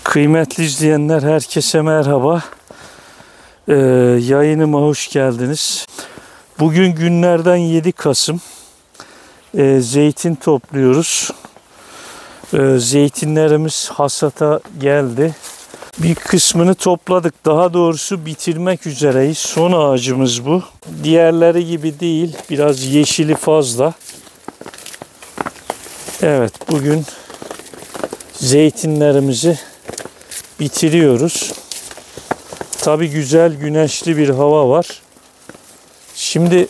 Kıymetli izleyenler, herkese merhaba. Yayınıma hoş geldiniz. Bugün günlerden 7 Kasım. Zeytin topluyoruz. Zeytinlerimiz hasata geldi. Bir kısmını topladık. Daha doğrusu bitirmek üzereyiz. Son ağacımız bu. Diğerleri gibi değil. Biraz yeşili fazla. Evet, bugün zeytinlerimizi bitiriyoruz. Tabii güzel güneşli bir hava var. Şimdi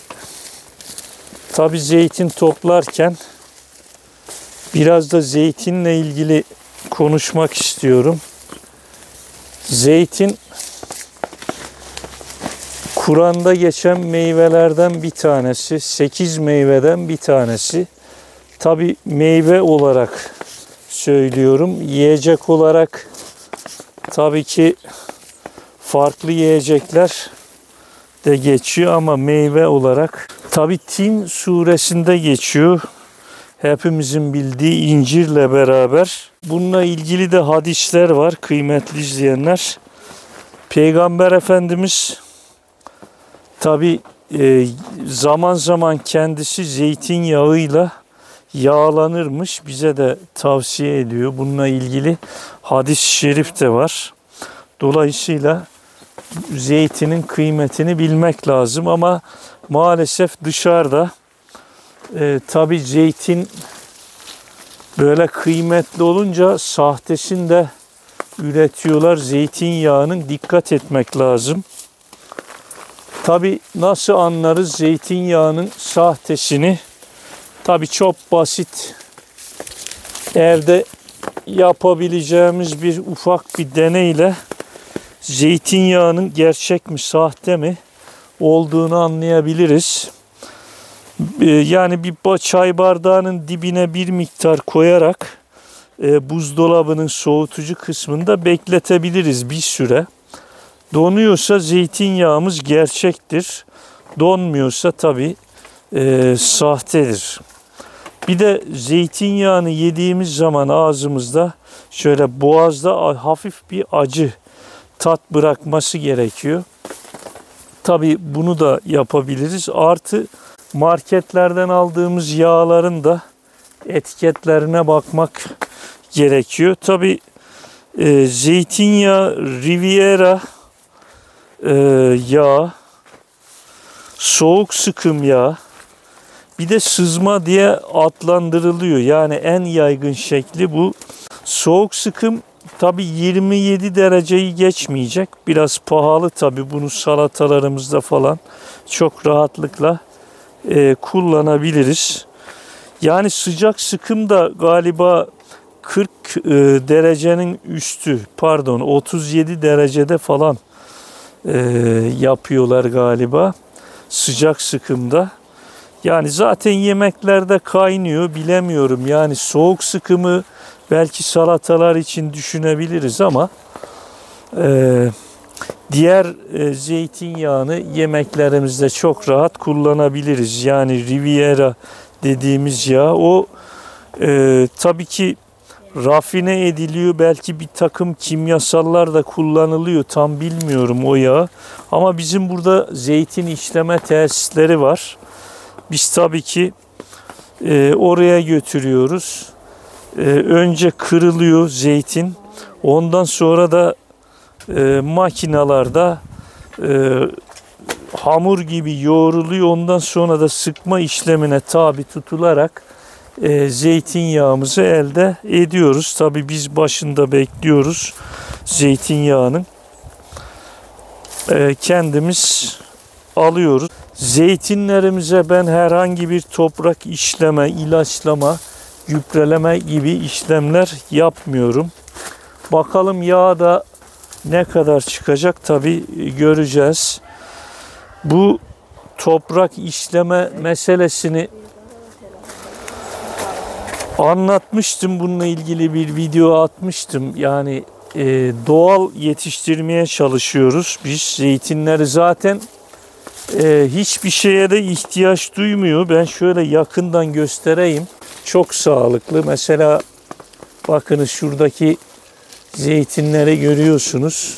tabii zeytin toplarken biraz da zeytinle ilgili konuşmak istiyorum. Zeytin Kur'an'da geçen meyvelerden bir tanesi, 8 meyveden bir tanesi. Tabii meyve olarak söylüyorum. Yiyecek olarak tabii ki farklı yiyecekler de geçiyor ama meyve olarak tabii Tin suresinde geçiyor. Hepimizin bildiği incirle beraber. Bununla ilgili de hadisler var kıymetli izleyenler. Peygamber Efendimiz tabii zaman zaman kendisi zeytinyağıyla yağlanırmış. Bize de tavsiye ediyor. Bununla ilgili hadis-i şerif de var. Dolayısıyla zeytinin kıymetini bilmek lazım ama maalesef dışarıda tabii zeytin böyle kıymetli olunca sahtesini de üretiyorlar. Zeytinyağının dikkat etmek lazım. Tabii nasıl anlarız zeytinyağının sahtesini? Tabii çok basit. Evde yapabileceğimiz bir ufak bir deneyle zeytinyağının gerçek mi sahte mi olduğunu anlayabiliriz. Yani bir çay bardağının dibine bir miktar koyarak buzdolabının soğutucu kısmında bekletebiliriz bir süre. Donuyorsa zeytinyağımız gerçektir. Donmuyorsa tabii sahtedir. Bir de zeytinyağını yediğimiz zaman ağzımızda şöyle boğazda hafif bir acı tat bırakması gerekiyor. Tabii bunu da yapabiliriz. Artı marketlerden aldığımız yağların da etiketlerine bakmak gerekiyor. Tabii zeytinyağı, Riviera yağı, soğuk sıkım yağı, bir de sızma diye adlandırılıyor. Yani en yaygın şekli bu. Soğuk sıkım tabii 27 dereceyi geçmeyecek. Biraz pahalı tabii, bunu salatalarımızda falan çok rahatlıkla kullanabiliriz. Yani sıcak sıkım da galiba 40 derecenin üstü, pardon 37 derecede falan yapıyorlar galiba sıcak sıkımda. Yani zaten yemeklerde kaynıyor, bilemiyorum. Yani soğuk sıkımı belki salatalar için düşünebiliriz ama diğer zeytinyağını yemeklerimizde çok rahat kullanabiliriz. Yani Riviera dediğimiz yağ o tabii ki rafine ediliyor. Belki bir takım kimyasallar da kullanılıyor. Tam bilmiyorum o yağı. Ama bizim burada zeytin işleme tesisleri var. Biz tabii ki oraya götürüyoruz. Önce kırılıyor zeytin. Ondan sonra da makinalarda hamur gibi yoğruluyor. Ondan sonra da sıkma işlemine tabi tutularak zeytinyağımızı elde ediyoruz. Tabii biz başında bekliyoruz zeytinyağının. Kendimiz alıyoruz. Zeytinlerimize ben herhangi bir toprak işleme, ilaçlama, gübreleme gibi işlemler yapmıyorum. Bakalım yağ da ne kadar çıkacak tabii göreceğiz. Bu toprak işleme meselesini anlatmıştım. Bununla ilgili bir video atmıştım. Yani doğal yetiştirmeye çalışıyoruz. Biz zeytinleri zaten hiçbir şeye de ihtiyaç duymuyor. Ben şöyle yakından göstereyim. Çok sağlıklı. Mesela bakınız şuradaki zeytinleri görüyorsunuz.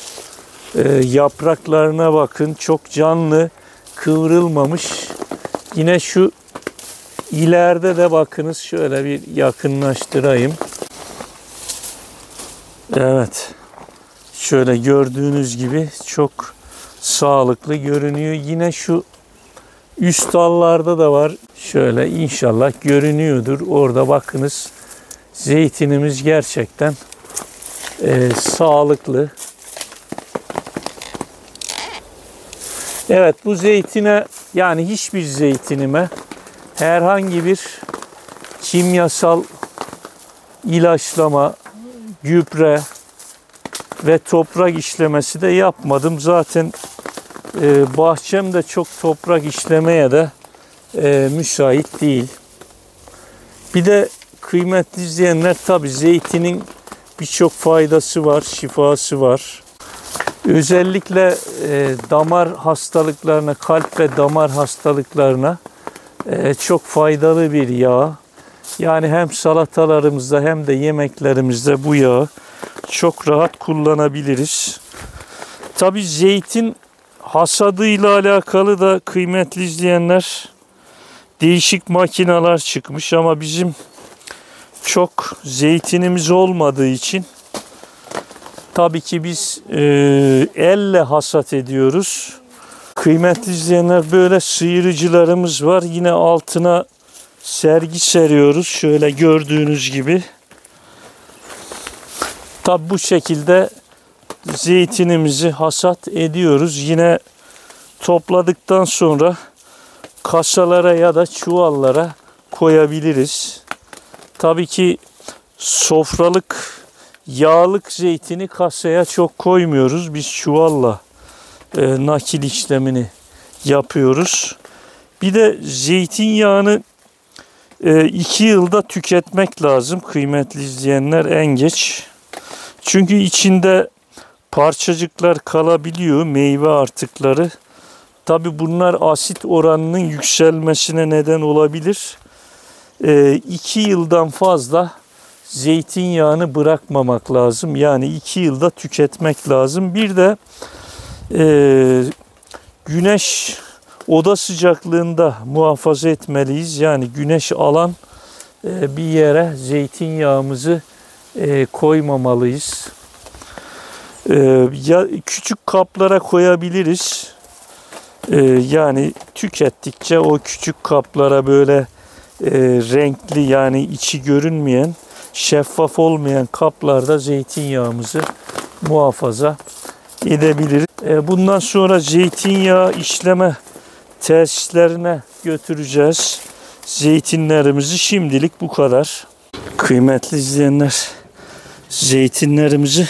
Yapraklarına bakın, çok canlı, kıvrılmamış. Yine şu ileride de bakınız, şöyle bir yakınlaştırayım. Evet, şöyle gördüğünüz gibi çok sağlıklı görünüyor. Yine şu üst dallarda da var. Şöyle inşallah görünüyordur. Orada bakınız, zeytinimiz gerçekten sağlıklı. Evet, bu zeytine, yani hiçbir zeytinime herhangi bir kimyasal ilaçlama, gübre ve toprak işlemesi de yapmadım. Zaten bahçem de çok toprak işlemeye de müsait değil. Bir de kıymetli izleyenler, tabi zeytinin birçok faydası var, şifası var. Özellikle damar hastalıklarına, kalp ve damar hastalıklarına çok faydalı bir yağ. Yani hem salatalarımızda hem de yemeklerimizde bu yağı çok rahat kullanabiliriz. Tabii zeytin hasadıyla alakalı da kıymetli izleyenler, değişik makineler çıkmış ama bizim çok zeytinimiz olmadığı için tabii ki biz elle hasat ediyoruz. Kıymetli izleyenler, böyle sıyırıcılarımız var. Yine altına sergi seriyoruz. Şöyle gördüğünüz gibi. Tabii bu şekilde zeytinimizi hasat ediyoruz. Yine topladıktan sonra kasalara ya da çuvallara koyabiliriz. Tabii ki sofralık yağlık zeytini kasaya çok koymuyoruz. Biz çuvalla nakil işlemini yapıyoruz. Bir de zeytinyağını 2 yılda tüketmek lazım kıymetli izleyenler, en geç. Çünkü içinde parçacıklar kalabiliyor, meyve artıkları. Tabi bunlar asit oranının yükselmesine neden olabilir. 2 yıldan fazla zeytinyağını bırakmamak lazım. Yani 2 yılda tüketmek lazım. Bir de güneş oda sıcaklığında muhafaza etmeliyiz. Yani güneş alan bir yere zeytinyağımızı koymamalıyız. Ya küçük kaplara koyabiliriz. Yani tükettikçe o küçük kaplara böyle renkli, yani içi görünmeyen, şeffaf olmayan kaplarda zeytinyağımızı muhafaza edebiliriz. Bundan sonra zeytinyağı işleme tesislerine götüreceğiz zeytinlerimizi. Şimdilik bu kadar. Kıymetli izleyenler, zeytinlerimizi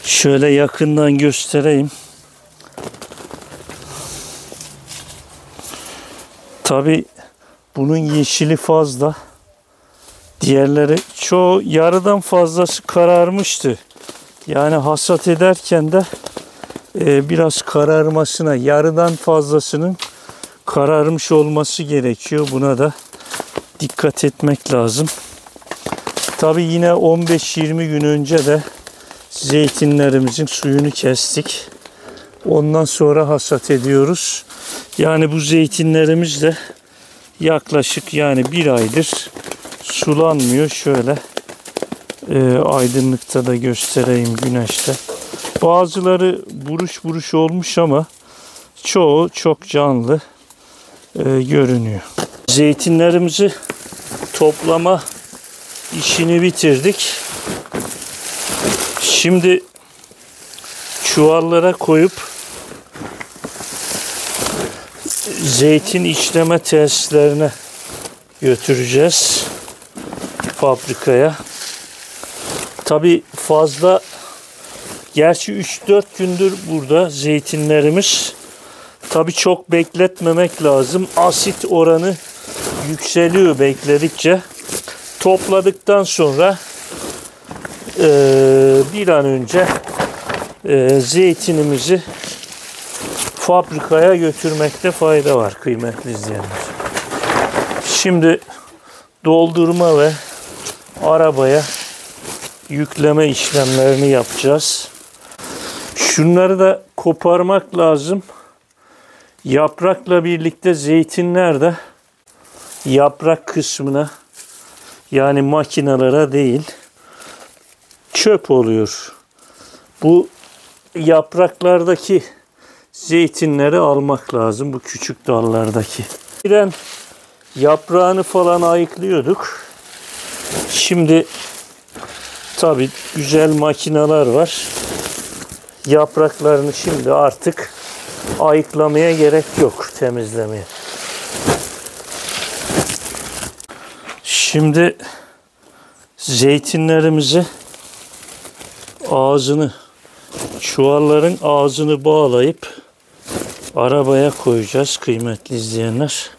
şöyle yakından göstereyim. Tabi bunun yeşili fazla. Diğerleri çoğu, yarıdan fazlası kararmıştı. Yani hasat ederken de biraz kararmasına, yarıdan fazlasının kararmış olması gerekiyor. Buna da dikkat etmek lazım. Tabi yine 15-20 gün önce de zeytinlerimizin suyunu kestik. Ondan sonra hasat ediyoruz. Yani bu zeytinlerimiz de yaklaşık, yani 1 aydır sulanmıyor. Şöyle aydınlıkta da göstereyim, güneşte. Bazıları buruş buruş olmuş ama çoğu çok canlı görünüyor. Zeytinlerimizi toplama işini bitirdik. Şimdi çuvallara koyup zeytin işleme tesislerine götüreceğiz, fabrikaya. Tabi fazla, gerçi 3-4 gündür burada zeytinlerimiz. Tabi çok bekletmemek lazım. Asit oranı yükseliyor bekledikçe. Topladıktan sonra bir an önce zeytinimizi fabrikaya götürmekte fayda var kıymetli izleyenler. Şimdi doldurma ve arabaya yükleme işlemlerini yapacağız. Şunları da koparmak lazım. Yaprakla birlikte zeytinler de yaprak kısmına, yani makinalara değil, çöp oluyor. Bu yapraklardaki zeytinleri almak lazım, bu küçük dallardaki. Yaprağını falan ayıklıyorduk. Şimdi tabii güzel makineler var. Yapraklarını şimdi artık ayıklamaya gerek yok, temizlemeye. Şimdi zeytinlerimizi çuvalların ağzını bağlayıp arabaya koyacağız kıymetli izleyenler.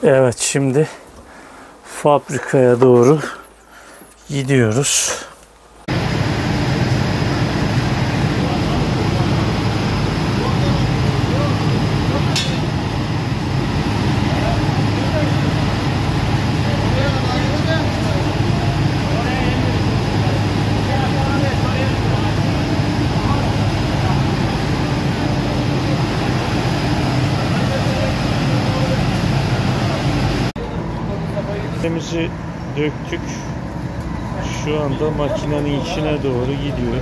Evet, şimdi fabrikaya doğru gidiyoruz. Malzememizi döktük. Şu anda makinenin içine doğru gidiyor.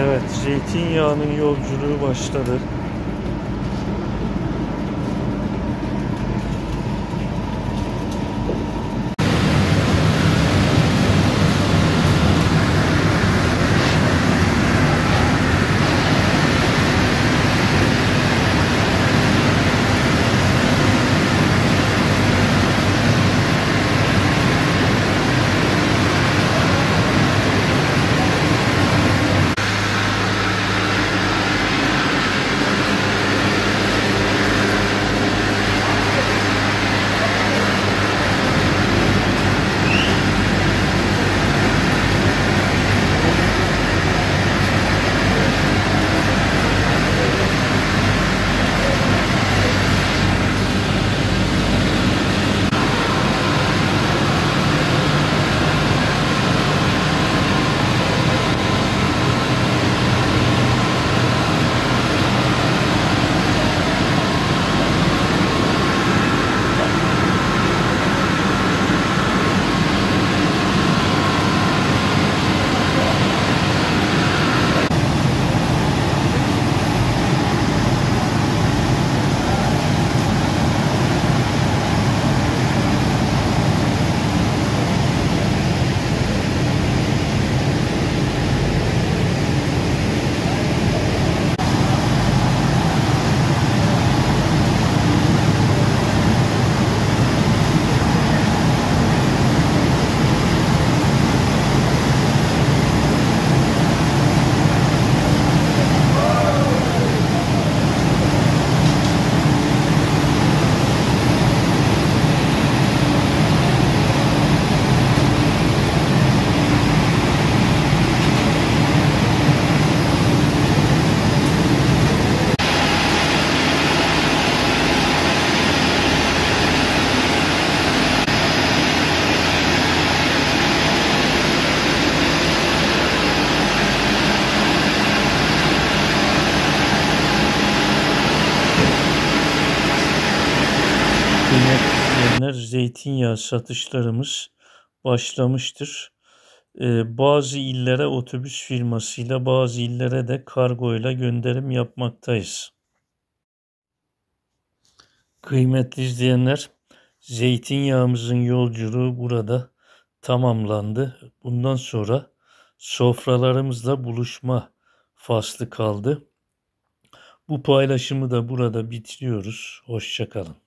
Evet, zeytinyağının yolculuğu başladı. Kıymetli izleyenler, zeytinyağı satışlarımız başlamıştır. Bazı illere otobüs firmasıyla, bazı illere de kargoyla gönderim yapmaktayız. Kıymetli izleyenler, zeytinyağımızın yolculuğu burada tamamlandı. Bundan sonra sofralarımızla buluşma faslı kaldı. Bu paylaşımı da burada bitiriyoruz. Hoşça kalın.